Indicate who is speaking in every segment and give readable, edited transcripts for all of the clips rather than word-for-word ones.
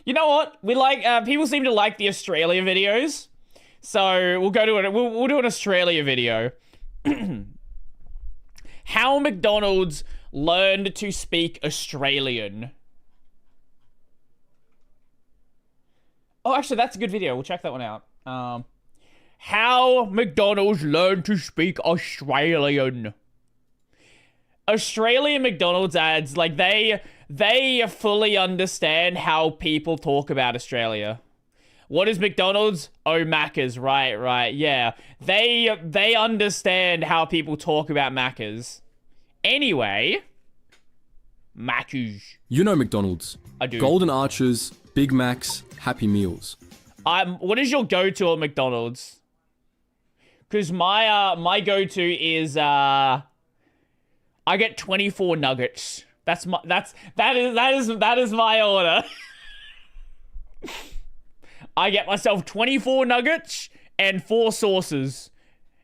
Speaker 1: You know what? We like people seem to like the Australia videos, so we'll go to it. We'll do an Australia video. How McDonald's learned to speak Australian. Oh, actually, that's a good video. We'll check that one out. How McDonald's learned to speak Australian. Australian McDonald's ads, like they fully understand how people talk about Australia. What is McDonald's? Oh, Maccas. Right. Yeah. They understand how people talk about Maccas. Anyway, Maccas.
Speaker 2: You know McDonald's.
Speaker 1: I do.
Speaker 2: Golden Arches, Big Macs, Happy Meals.
Speaker 1: What is your go-to at McDonald's? Because my go-to is I get 24 nuggets. That is my order. I get myself 24 nuggets and 4 sauces.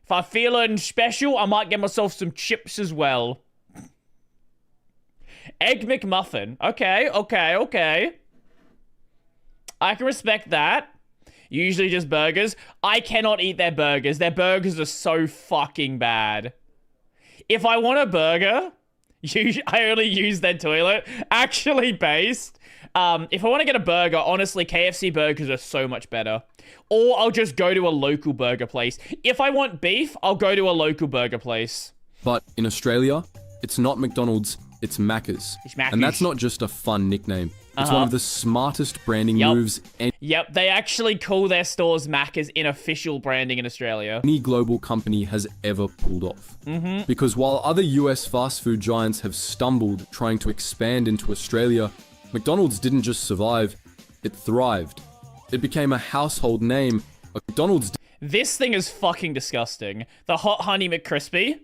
Speaker 1: If I'm feeling special, I might get myself some chips as well. Egg McMuffin. Okay. I can respect that. Usually just burgers. I cannot eat their burgers. Their burgers are so fucking bad. If I want a burger, I only use their toilet. Actually based. If I want to get a burger, honestly, KFC burgers are so much better. Or I'll just go to a local burger place. If I want beef, I'll go to a local burger place.
Speaker 2: But in Australia, it's not McDonald's, it's Maccas.
Speaker 1: It's Maccas.
Speaker 2: And that's not just a fun nickname. It's one of the smartest branding moves
Speaker 1: Yep, they actually call their stores Maccas in official branding in Australia.
Speaker 2: Any global company has ever pulled off. Because while other US fast food giants have stumbled trying to expand into Australia, McDonald's didn't just survive, it thrived. It became a household name. McDonald's.
Speaker 1: This thing is fucking disgusting. The hot honey McCrispy.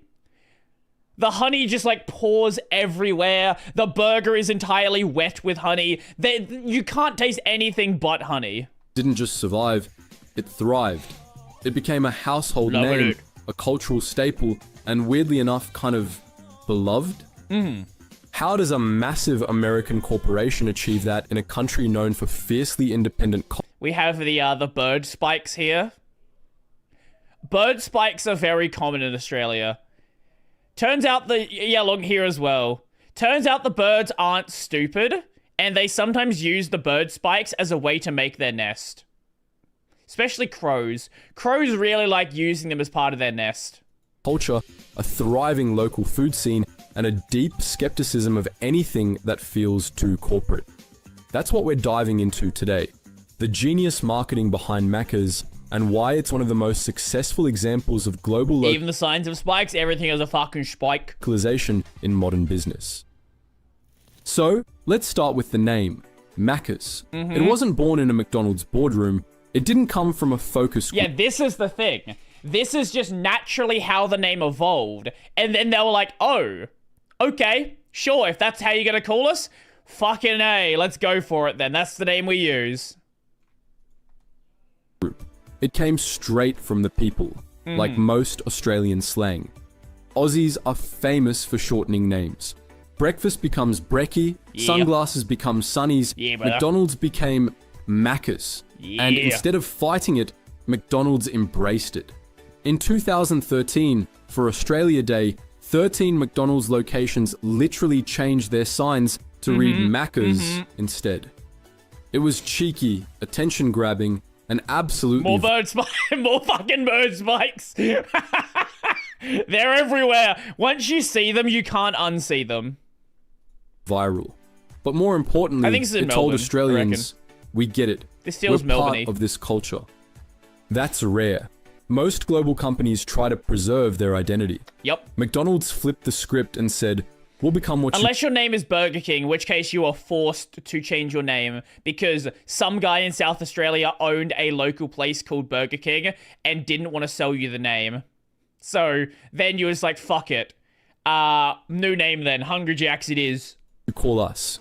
Speaker 1: The honey just like pours everywhere. The burger is entirely wet with honey. You can't taste anything but honey.
Speaker 2: Didn't just survive, it thrived. It became a household name, a cultural staple, and weirdly enough, kind of beloved. How does a massive American corporation achieve that in a country known for fiercely independent?
Speaker 1: We have the bird spikes here. Bird spikes are very common in Australia. Turns out along here as well. Turns out the birds aren't stupid, and they sometimes use the bird spikes as a way to make their nest. Especially crows. Crows really like using them as part of their nest.
Speaker 2: Culture, a thriving local food scene, and a deep skepticism of anything that feels too corporate. That's what we're diving into today. The genius marketing behind Maccas, and why it's one of the most successful examples of global
Speaker 1: even the signs of spikes, everything is a fucking spike.
Speaker 2: Localization in modern business. So, let's start with the name, Maccas. It wasn't born in a McDonald's boardroom. It didn't come from a focus group.
Speaker 1: Yeah, this is the thing. This is just naturally how the name evolved. And then they were like, oh, okay, sure, if that's how you're gonna call us, fucking A, let's go for it then. That's the name we use.
Speaker 2: It came straight from the people, like most Australian slang. Aussies are famous for shortening names. Breakfast becomes brekkie, sunglasses become sunnies, McDonald's became Maccas. And instead of fighting it, McDonald's embraced it. In 2013, for Australia Day, 13 McDonald's locations literally changed their signs to read Maccas instead. It was cheeky, attention-grabbing, and absolutely
Speaker 1: more fucking bird spikes. They're everywhere. Once you see them, you can't unsee them.
Speaker 2: Viral. But more importantly,
Speaker 1: I think it's in
Speaker 2: it told
Speaker 1: Melbourne,
Speaker 2: Australians, we get it.
Speaker 1: This feels
Speaker 2: We're part
Speaker 1: Melbourne-y.
Speaker 2: of this culture. That's rare. Most global companies try to preserve their identity.
Speaker 1: Yep.
Speaker 2: McDonald's flipped the script and said, we'll become what
Speaker 1: Unless your name is Burger King, in which case you are forced to change your name because some guy in South Australia owned a local place called Burger King and didn't want to sell you the name. So then you was like, fuck it. New name then. Hungry Jacks it is.
Speaker 2: you call us.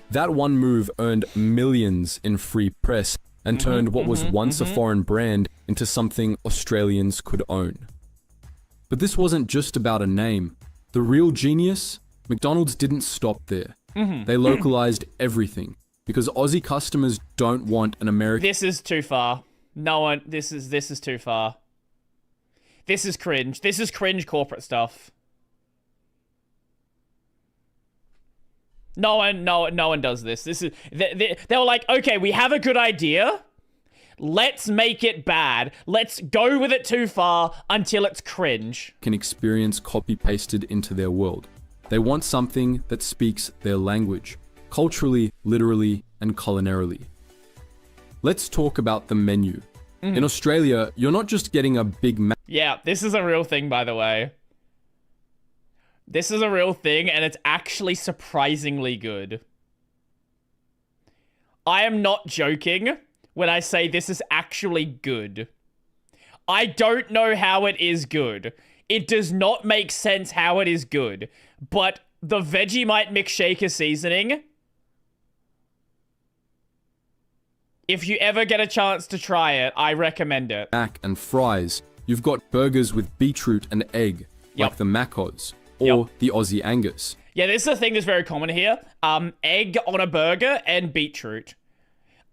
Speaker 2: That one move earned millions in free press and turned what was once a foreign brand into something Australians could own. But this wasn't just about a name. The real genius? McDonald's didn't stop there. They localized everything. because Aussie customers don't want an American.
Speaker 1: This is too far. No one. This is too far. This is cringe. This is cringe corporate stuff. No one does this. This is they were like, okay, we have a good idea. Let's make it bad. Let's go with it too far until it's cringe.
Speaker 2: Can experience copy pasted into their world. They want something that speaks their language, culturally, literally, and culinarily. Let's talk about the menu. In Australia, you're not just getting a Big Mac.
Speaker 1: Yeah, this is a real thing, by the way. This is a real thing, and it's actually surprisingly good. I am not joking when I say this is actually good. I don't know how it is good. It does not make sense how it is good. But the Vegemite McShaker seasoning, if you ever get a chance to try it, I recommend it.
Speaker 2: Mac and fries. You've got burgers with beetroot and egg, like the Maccas, or the Aussie Angus.
Speaker 1: Yeah, this is a thing that's very common here. Egg on a burger and beetroot.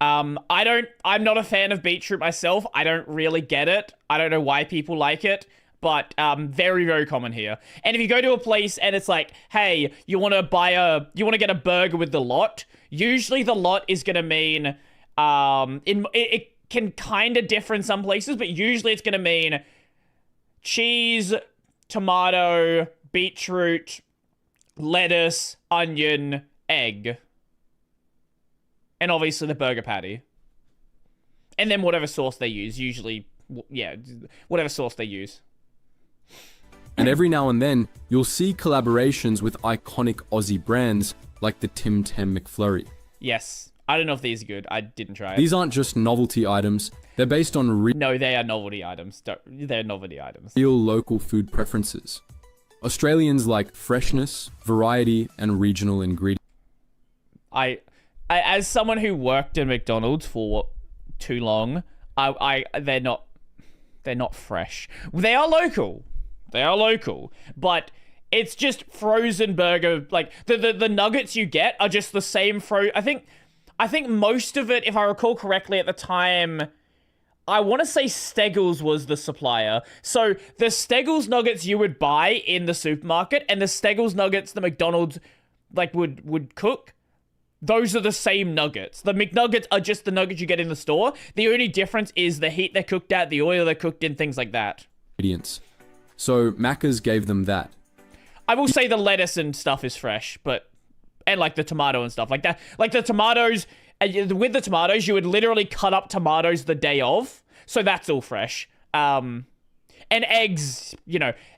Speaker 1: I'm not a fan of beetroot myself. I don't really get it. I don't know why people like it, but very, very common here. And if you go to a place and it's like, hey, you want to get a burger with the lot, usually the lot is going to mean, it can kind of differ in some places, but usually it's going to mean cheese, tomato, beetroot, lettuce, onion, egg. And obviously the burger patty. And then whatever sauce they use. Usually, yeah, whatever sauce they use.
Speaker 2: And every now and then, you'll see collaborations with iconic Aussie brands like the Tim Tam McFlurry.
Speaker 1: Yes. I don't know if these are good. I didn't try it.
Speaker 2: These aren't just novelty items. They're based on
Speaker 1: No, they are novelty items. They're novelty items.
Speaker 2: real local food preferences. Australians like freshness, variety, and regional ingredients.
Speaker 1: I as someone who worked in McDonald's for too long, they're not fresh. They are local. But it's just frozen burger. Like the nuggets you get are just the same I think most of it, if I recall correctly at the time, I want to say Steggles was the supplier. So the Steggles nuggets you would buy in the supermarket and the Steggles nuggets the McDonald's would cook, those are the same nuggets. The McNuggets are just the nuggets you get in the store. The only difference is the heat they're cooked at, the oil they're cooked in, things like that.
Speaker 2: Ingredients. So Maccas gave them that.
Speaker 1: I will say the lettuce and stuff is fresh, and like the tomato and stuff like that. Like the tomatoes, with the tomatoes, you would literally cut up tomatoes the day of. So that's all fresh. And eggs,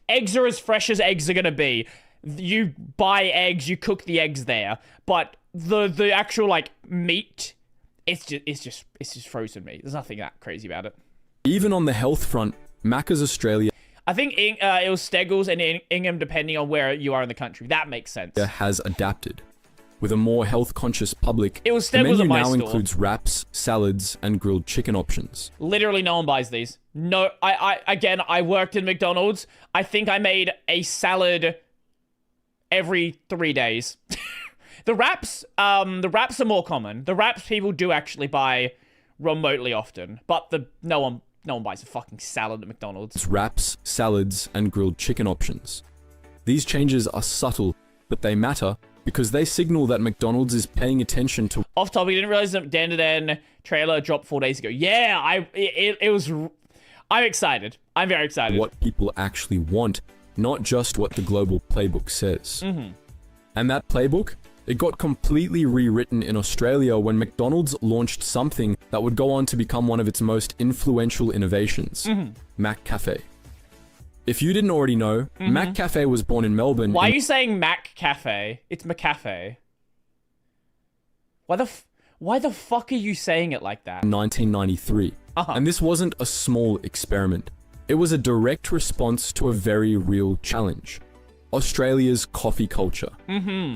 Speaker 1: eggs are as fresh as eggs are going to be. You buy eggs, you cook the eggs there. But the actual meat, it's just frozen meat. There's nothing that crazy about it.
Speaker 2: Even on the health front, Maccas Australia,
Speaker 1: I think it was Steggles and Ingham, depending on where you are in the country. That makes sense.
Speaker 2: has adapted. With a more health-conscious public,
Speaker 1: It was
Speaker 2: the
Speaker 1: Steggles
Speaker 2: menu
Speaker 1: at my
Speaker 2: now
Speaker 1: store.
Speaker 2: includes wraps, salads, and grilled chicken options.
Speaker 1: Literally no one buys these. No, I worked in McDonald's. I think I made a salad every 3 days. The wraps are more common. The wraps people do actually buy remotely often, but no one buys a fucking salad at McDonald's.
Speaker 2: It's wraps, salads, and grilled chicken options. These changes are subtle, but they matter because they signal that McDonald's is paying attention to...
Speaker 1: Off topic, I didn't realize the Dan to Dan trailer dropped 4 days ago. Yeah, I'm excited. I'm very excited.
Speaker 2: What people actually want, not just what the global playbook says. And that playbook, it got completely rewritten in Australia when McDonald's launched something that would go on to become one of its most influential innovations, Mac Cafe. If you didn't already know, Mac Cafe was born in Melbourne.
Speaker 1: Why are you saying Mac Cafe? It's McCafe. Why the fuck are you saying it like that?
Speaker 2: In 1993. And this wasn't a small experiment. It was a direct response to a very real challenge. Australia's coffee culture.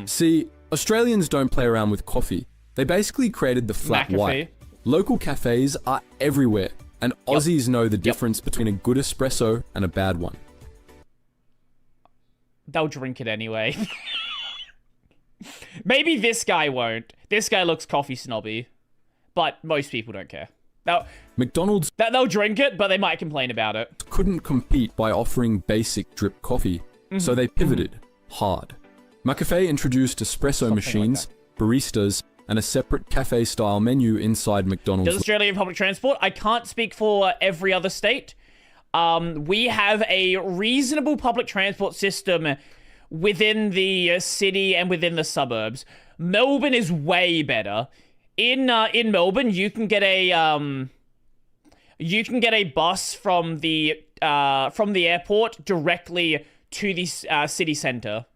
Speaker 2: See, Australians don't play around with coffee. They basically created the flat
Speaker 1: McAfee.
Speaker 2: white. Local cafes are everywhere, and Aussies know the difference between a good espresso and a bad one.
Speaker 1: They'll drink it anyway. Maybe this guy won't. This guy looks coffee snobby. But most people don't care.
Speaker 2: McDonald's
Speaker 1: They'll drink it, but they might complain about it.
Speaker 2: couldn't compete by offering basic drip coffee, so they pivoted hard. McAfee introduced espresso machines, baristas, and a separate cafe-style menu inside McDonald's.
Speaker 1: Does Australia have public transport? I can't speak for every other state. We have a reasonable public transport system within the city and within the suburbs. Melbourne is way better. In Melbourne, you can get a bus from the airport directly to the city centre.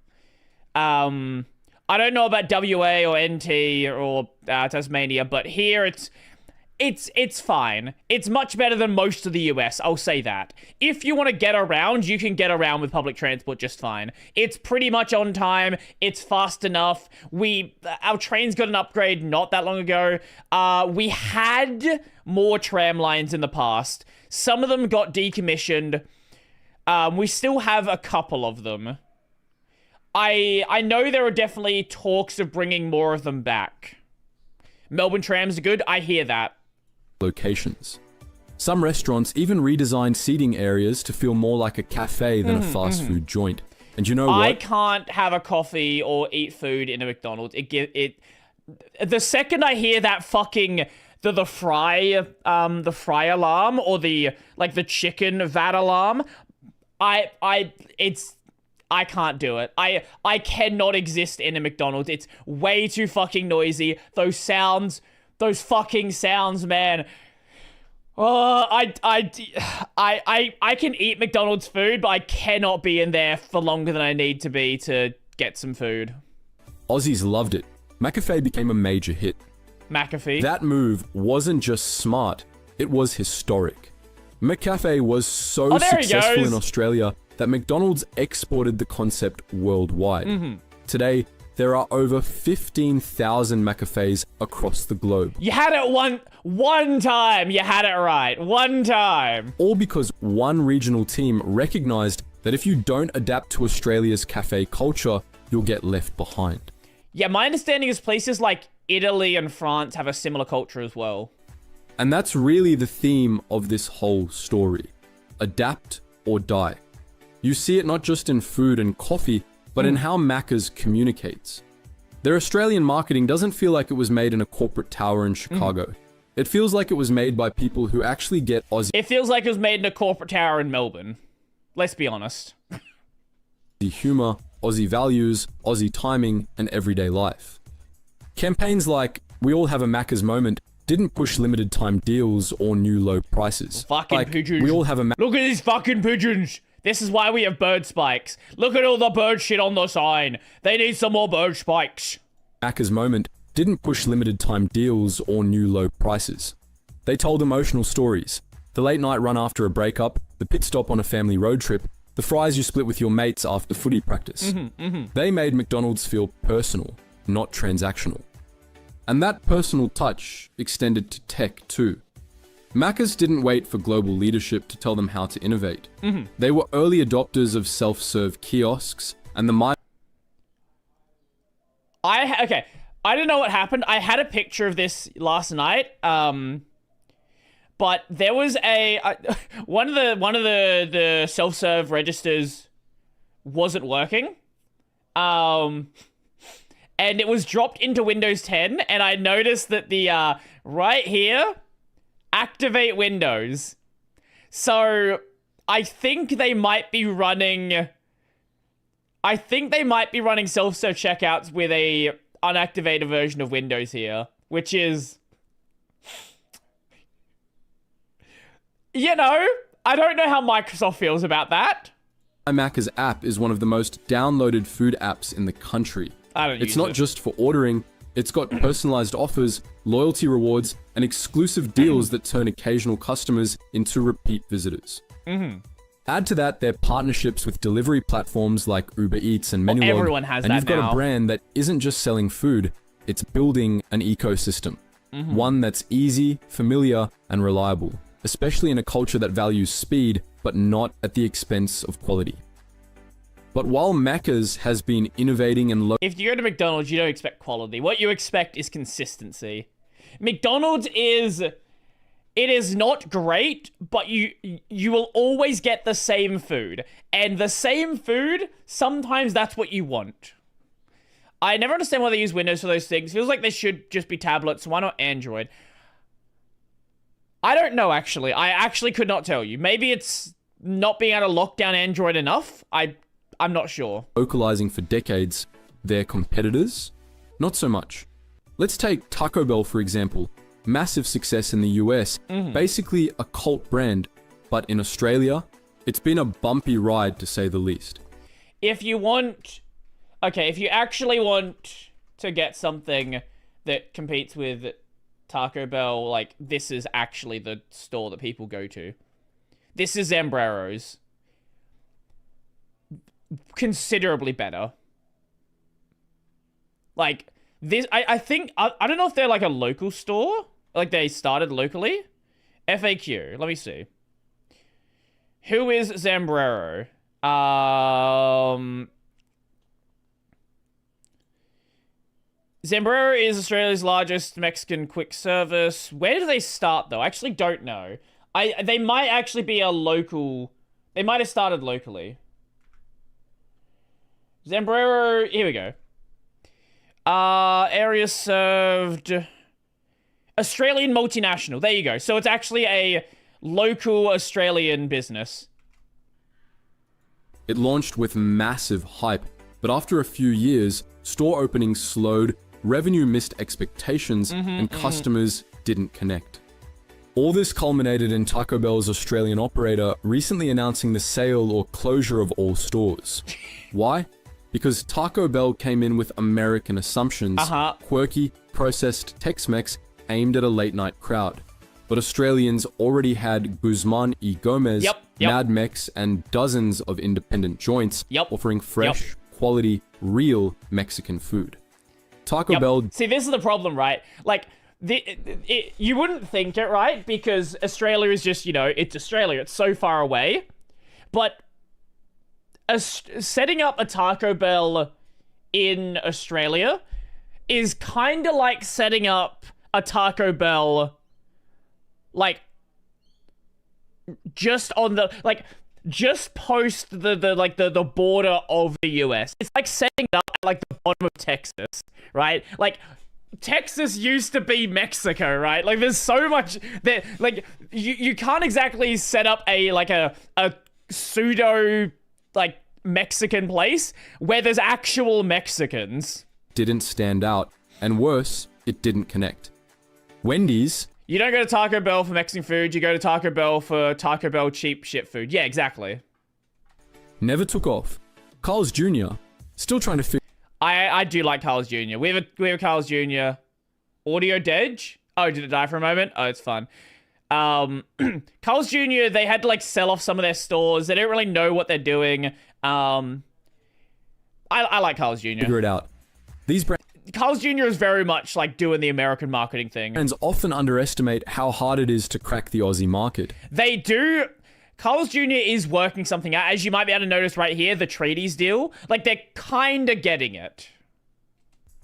Speaker 1: I don't know about WA or NT or Tasmania, but here it's fine. It's much better than most of the US, I'll say that. If you want to get around, you can get around with public transport just fine. It's pretty much on time. It's fast enough. Our trains got an upgrade not that long ago. We had more tram lines in the past. Some of them got decommissioned. We still have a couple of them. I know there are definitely talks of bringing more of them back. Melbourne trams are good. I hear that.
Speaker 2: Locations. Some restaurants even redesigned seating areas to feel more like a cafe than a fast food joint. And you know what?
Speaker 1: I can't have a coffee or eat food in a McDonald's. The second I hear that fucking the fry alarm or the chicken vat alarm, I can't do it. I cannot exist in a McDonald's. It's way too fucking noisy. Those fucking sounds, man. Oh, I can eat McDonald's food, but I cannot be in there for longer than I need to be to get some food.
Speaker 2: Aussies loved it. McAfee became a major hit.
Speaker 1: McAfee.
Speaker 2: That move wasn't just smart, it was historic. McCafe was so successful in Australia that McDonald's exported the concept worldwide. Today, there are over 15,000 McCafes across the globe.
Speaker 1: You had it one time. You had it right. One time.
Speaker 2: All because one regional team recognized that if you don't adapt to Australia's cafe culture, you'll get left behind.
Speaker 1: Yeah, my understanding is places like Italy and France have a similar culture as well.
Speaker 2: And that's really the theme of this whole story. Adapt or die. You see it not just in food and coffee, but in how Maccas communicates. Their Australian marketing doesn't feel like it was made in a corporate tower in Chicago. It feels like it was made by people who actually get Aussie.
Speaker 1: It feels like it was made in a corporate tower in Melbourne. Let's be honest.
Speaker 2: Aussie humor, Aussie values, Aussie timing, and everyday life. Campaigns like "We all have a Maccas moment" didn't push limited time deals or new low prices.
Speaker 1: Fucking pigeons.
Speaker 2: We all have a
Speaker 1: Look at these fucking pigeons. This is why we have bird spikes. Look at all the bird shit on the sign. They need some more bird spikes.
Speaker 2: Maccas moment didn't push limited time deals or new low prices. They told emotional stories. The late night run after a breakup, the pit stop on a family road trip, the fries you split with your mates after footy practice. They made McDonald's feel personal, not transactional. And that personal touch extended to tech too. Maccas didn't wait for global leadership to tell them how to innovate. They were early adopters of self-serve kiosks and the
Speaker 1: Okay, I don't know what happened. I had a picture of this last night. But there was one of the self-serve registers wasn't working. And it was dropped into Windows 10, and I noticed that the right here, activate Windows. So I think they might be running self-serve checkouts with a unactivated version of Windows here, which is, you know, I don't know how Microsoft feels about that.
Speaker 2: Maccas app is one of the most downloaded food apps in the country. It's not just for ordering, it's got personalized offers, loyalty rewards, and exclusive deals that turn occasional customers into repeat visitors. Add to that their partnerships with delivery platforms like Uber Eats and Menulog,
Speaker 1: everyone has
Speaker 2: and
Speaker 1: that
Speaker 2: you've got
Speaker 1: now.
Speaker 2: a brand that isn't just selling food, it's building an ecosystem. One that's easy, familiar, and reliable, especially in a culture that values speed, but not at the expense of quality. But while Maccas has been innovating and
Speaker 1: If you go to McDonald's, you don't expect quality. What you expect is consistency. McDonald's it is not great, but you will always get the same food. And the same food, sometimes that's what you want. I never understand why they use Windows for those things. Feels like they should just be tablets. Why not Android? I don't know, actually. I actually could not tell you. Maybe it's not being able to lock down Android enough. I'm not sure.
Speaker 2: localizing for decades, their competitors, not so much. Let's take Taco Bell, for example. Massive success in the US, basically a cult brand, but in Australia, it's been a bumpy ride to say the least.
Speaker 1: If you actually want to get something that competes with Taco Bell, like, this is actually the store that people go to. This is Zambrero's. Considerably better. Like, this, I think, I don't know if they're like a local store. Like, they started locally. FAQ, let me see. Who is Zambrero? Zambrero is Australia's largest Mexican quick service. Where did they start, though? I actually don't know. They might actually be a local... They might have started locally. Zambrero... Here we go. Area served... Australian multinational. There you go. So it's actually a local Australian business.
Speaker 2: It launched with massive hype, but after a few years, store openings slowed, revenue missed expectations, and customers didn't connect. All this culminated in Taco Bell's Australian operator recently announcing the sale or closure of all stores. Why? Because Taco Bell came in with American assumptions, quirky, processed Tex-Mex aimed at a late-night crowd. But Australians already had Guzman y Gomez, Mad Mex, and dozens of independent joints offering fresh, quality, real Mexican food. Taco Bell...
Speaker 1: See, this is the problem, right? Like, you wouldn't think it, right? Because Australia is just, it's Australia. It's so far away. But setting up a Taco Bell in Australia is kind of like setting up a Taco Bell, like, just on the, like, just post the border of the US. It's like setting up at, like, the bottom of Texas, right? Like, Texas used to be Mexico, right? Like, there's so much that, like, you can't exactly set up a pseudo, like, Mexican place where there's actual Mexicans.
Speaker 2: Didn't stand out, and worse, it didn't connect. Wendy's...
Speaker 1: You don't go to Taco Bell for Mexican food, you go to Taco Bell for Taco Bell cheap shit food. Yeah, exactly.
Speaker 2: Never took off. Carl's Jr. still trying to figure...
Speaker 1: I do like Carl's Jr. We have a Carl's Jr. Audio Dej? Oh, did it die for a moment? Oh, it's fun. Carl's Jr., they had to, like, sell off some of their stores. They don't really know what they're doing. I like Carl's Jr.
Speaker 2: Figure it out. These brands...
Speaker 1: Carl's Jr. is very much like doing the American marketing thing.
Speaker 2: Brands often underestimate how hard it is to crack the Aussie market.
Speaker 1: They do. Carl's Jr. is working something out. As you might be able to notice right here, the treaties deal. Like, they're kind of getting it.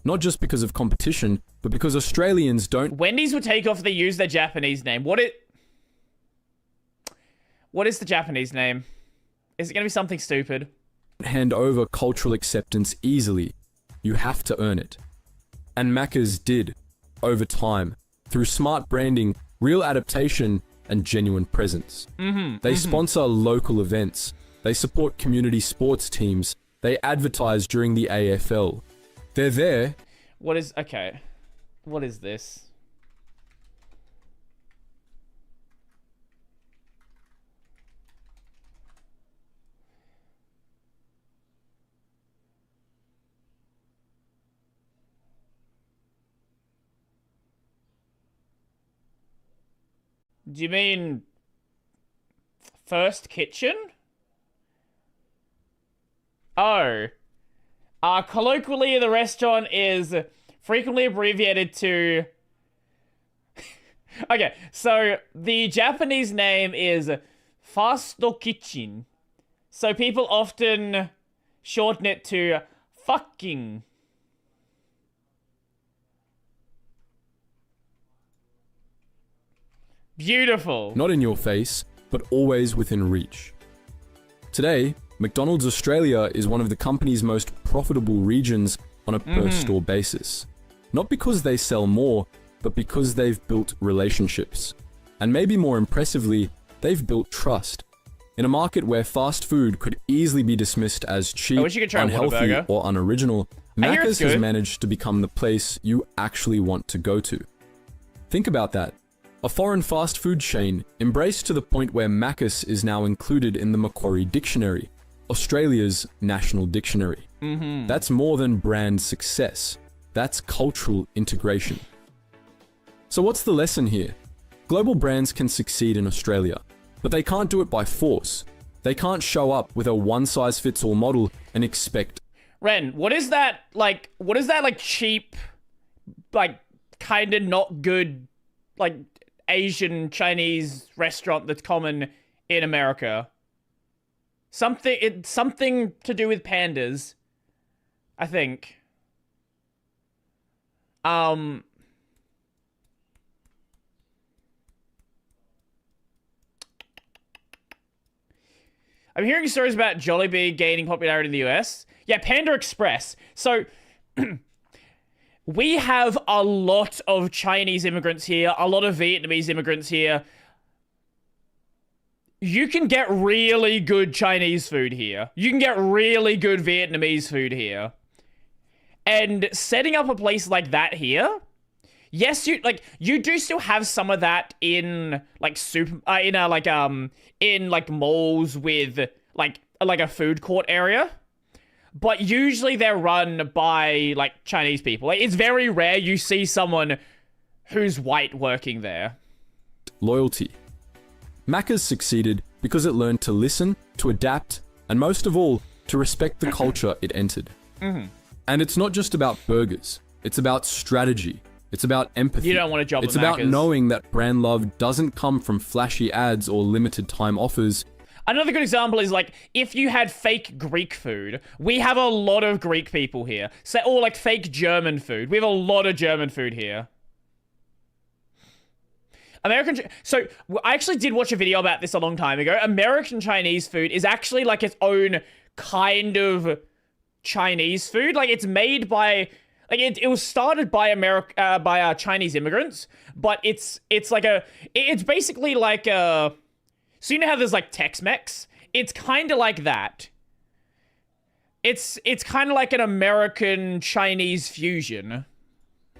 Speaker 2: Not just because of competition, but because Australians don't...
Speaker 1: Wendy's would take off if they use their Japanese name. What is the Japanese name? Is it going to be something stupid?
Speaker 2: Hand over cultural acceptance easily. You have to earn it. And Maccas did, over time, through smart branding, real adaptation, and genuine presence. They sponsor local events. They support community sports teams. They advertise during the AFL. They're there.
Speaker 1: Okay. What is this? Do you mean First Kitchen? Oh. Colloquially, the restaurant is frequently abbreviated to... Okay, so the Japanese name is Fasto Kitchen. So people often shorten it to fucking. Beautiful.
Speaker 2: Not in your face, but always within reach. Today, McDonald's Australia is one of the company's most profitable regions on a per-store basis. Not because they sell more, but because they've built relationships. And maybe more impressively, they've built trust. In a market where fast food could easily be dismissed as cheap, unhealthy, or unoriginal, Maccas has managed to become the place you actually want to go to. Think about that. A foreign fast food chain embraced to the point where Maccas is now included in the Macquarie Dictionary, Australia's national dictionary. That's more than brand success. That's cultural integration. So what's the lesson here? Global brands can succeed in Australia, but they can't do it by force. They can't show up with a one-size-fits-all model and expect...
Speaker 1: Ren, what is that, like, cheap, like, kind of not good, like, Asian Chinese restaurant that's common in America? Something to do with pandas, I think. I'm hearing stories about Jollibee gaining popularity in the US. Yeah, Panda Express. So, we have a lot of Chinese immigrants here, a lot of Vietnamese immigrants here. You can get really good Chinese food here. You can get really good Vietnamese food here. And setting up a place like that here, yes, you do still have some of that in like in malls with like a food court area. But usually they're run by like Chinese people. Like, it's very rare you see someone who's white working there.
Speaker 2: Loyalty. Maccas succeeded because it learned to listen, to adapt, and most of all, to respect the culture it entered. And it's not just about burgers. It's about strategy. It's about empathy.
Speaker 1: You don't want a job
Speaker 2: It's
Speaker 1: at
Speaker 2: about
Speaker 1: Maccas.
Speaker 2: knowing that brand love doesn't come from flashy ads or limited time offers.
Speaker 1: Another good example is, like, if you had fake Greek food. We have a lot of Greek people here. Or, like, fake German food. We have a lot of German food here. So, I actually did watch a video about this a long time ago. American Chinese food is actually, like, its own kind of Chinese food. Like, it's made by... Like, it was started by Chinese immigrants, but it's basically like a... So you know how there's like Tex-Mex? It's kind of like that. It's kind of like an American Chinese fusion.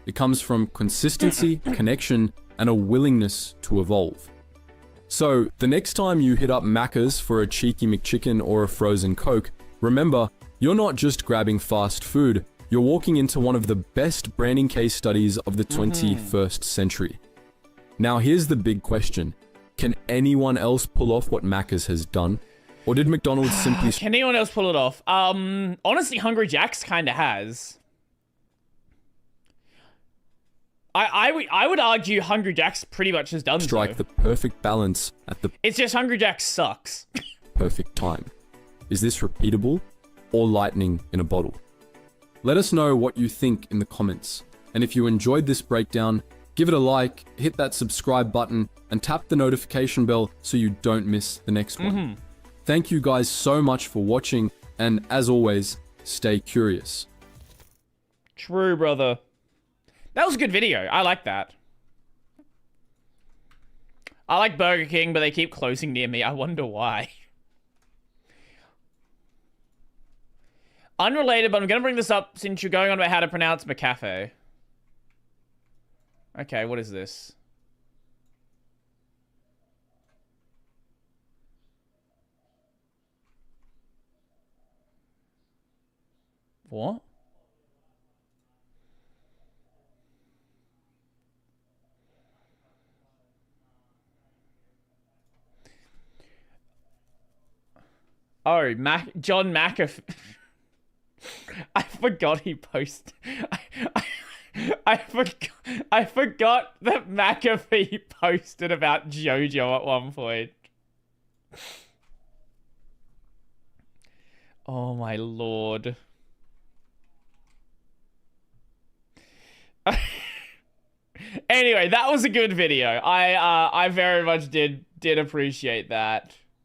Speaker 2: It comes from consistency, connection, and a willingness to evolve. So, the next time you hit up Maccas for a cheeky McChicken or a frozen Coke, remember, you're not just grabbing fast food, you're walking into one of the best branding case studies of the 21st century. Now here's the big question. Can anyone else pull off what Maccas has done? Or did McDonald's simply...
Speaker 1: Can anyone else pull it off? Honestly, Hungry Jack's kind of has. I would argue Hungry Jack's pretty much has done
Speaker 2: strike the perfect balance at the...
Speaker 1: It's just Hungry Jack sucks.
Speaker 2: perfect time. Is this repeatable or lightning in a bottle? Let us know what you think in the comments. And if you enjoyed this breakdown, give it a like, hit that subscribe button, and tap the notification bell so you don't miss the next one. Thank you guys so much for watching, and as always, stay curious.
Speaker 1: True, brother. That was a good video. I like that. I like Burger King, but they keep closing near me. I wonder why. Unrelated, but I'm going to bring this up since you're going on about how to pronounce McCafe. Okay, what is this? What? Oh, John McAfee. I forgot he posted. I forgot that McAfee posted about JoJo at one point. Oh my lord. Anyway, that was a good video. I very much did appreciate that.